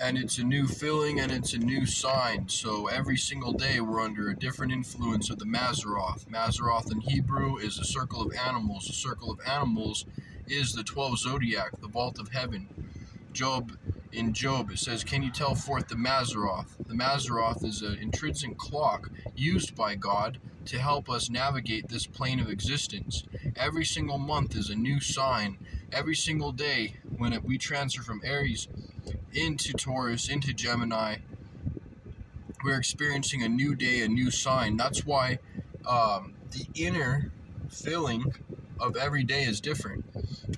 and it's a new filling and it's a new sign. So every single day we're under a different influence of the Mazzaroth. Mazzaroth in Hebrew is a circle of animals. A circle of animals is the 12 zodiac, the vault of heaven. In Job, it says, "Can you tell forth the Mazzaroth?" The Mazzaroth is an intrinsic clock used by God to help us navigate this plane of existence. Every single month is a new sign. Every single day, when we transfer from Aries into Taurus, into Gemini, we're experiencing a new day, a new sign. That's why the inner feeling of every day is different.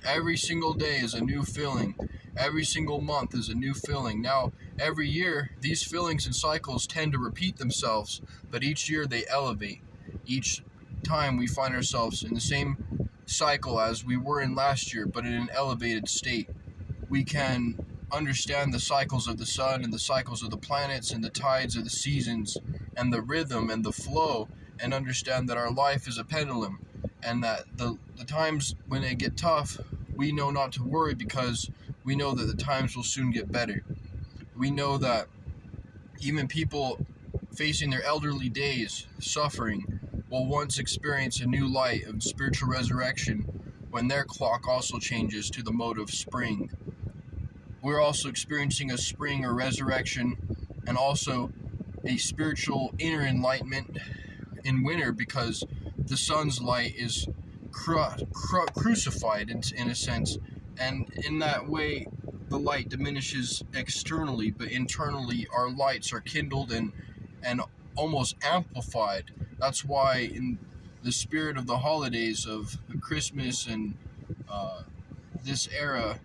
Every single day is a new feeling. Every single month is a new feeling. Now, every year, these feelings and cycles tend to repeat themselves, but each year they elevate. Each time we find ourselves in the same cycle as we were in last year, but in an elevated state. We can understand the cycles of the sun and the cycles of the planets and the tides of the seasons and the rhythm and the flow, and understand that our life is a pendulum, and that the times when they get tough, we know not to worry, because we know that the times will soon get better. We know that even people facing their elderly days, suffering, will once experience a new light of spiritual resurrection when their clock also changes to the mode of spring. We're also experiencing a spring or resurrection, and also a spiritual inner enlightenment in winter, because the sun's light is crucified in a sense, and in that way the light diminishes externally, but internally our lights are kindled and almost amplified. That's why in the spirit of the holidays of Christmas and this era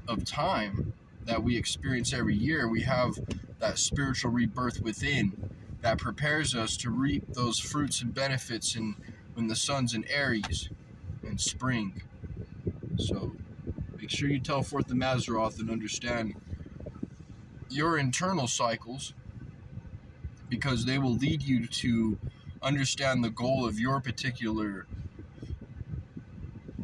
of time that we experience every year, we have that spiritual rebirth within that prepares us to reap those fruits and benefits when the sun's in Aries in spring. So make sure you tell forth the Mazzaroth and understand your internal cycles, because they will lead you to understand the goal of your particular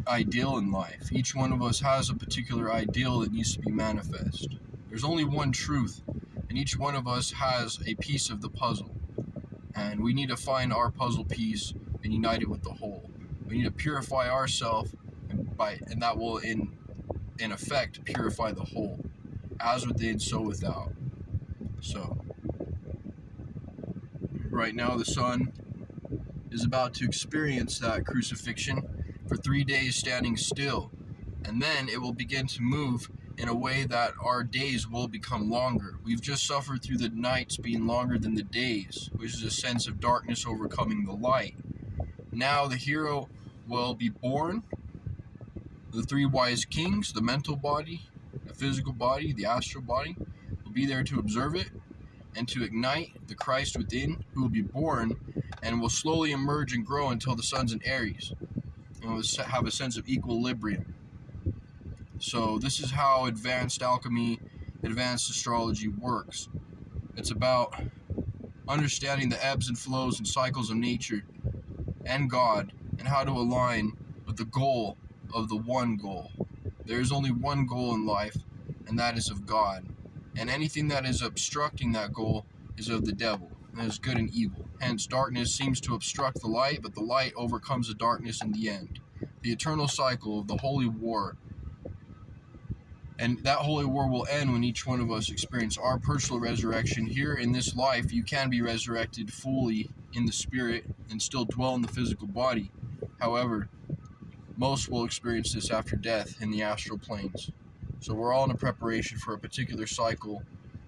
ideal in life. Each one of us has a particular ideal that needs to be manifest. There's only one truth, and each one of us has a piece of the puzzle, and we need to find our puzzle piece and unite it with the whole. We need to purify ourselves, and that will in effect purify the whole, as within, so without. So right now the sun is about to experience that crucifixion for 3 days standing still, and then it will begin to move in a way that our days will become longer. We've just suffered through the nights being longer than the days, which is a sense of darkness overcoming the light. Now the hero will be born. The three wise kings, the mental body, the physical body, the astral body, will be there to observe it and to ignite the Christ within, who will be born and will slowly emerge and grow until the sun's in Aries, and will have a sense of equilibrium. So this is how advanced alchemy, advanced astrology works. It's about understanding the ebbs and flows and cycles of nature and God, and how to align with the goal of the one goal. There is only one goal in life, and that is of God. And anything that is obstructing that goal is of the devil, and is good and evil. Hence, darkness seems to obstruct the light, but the light overcomes the darkness in the end. The eternal cycle of the holy war. And that holy war will end when each one of us experience our personal resurrection. Here in this life, you can be resurrected fully in the spirit and still dwell in the physical body. However, most will experience this after death in the astral planes. So we're all in a preparation for a particular cycle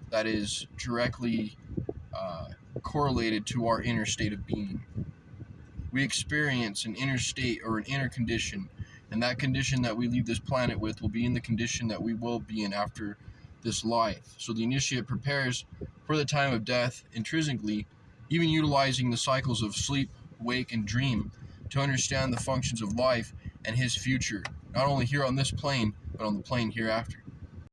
that is directly correlated to our inner state of being. We experience an inner state or an inner condition, and that condition that we leave this planet with will be in the condition that we will be in after this life. So the initiate prepares for the time of death intrinsically, even utilizing the cycles of sleep, wake, and dream to understand the functions of life and his future, not only here on this plane, but on the plane hereafter.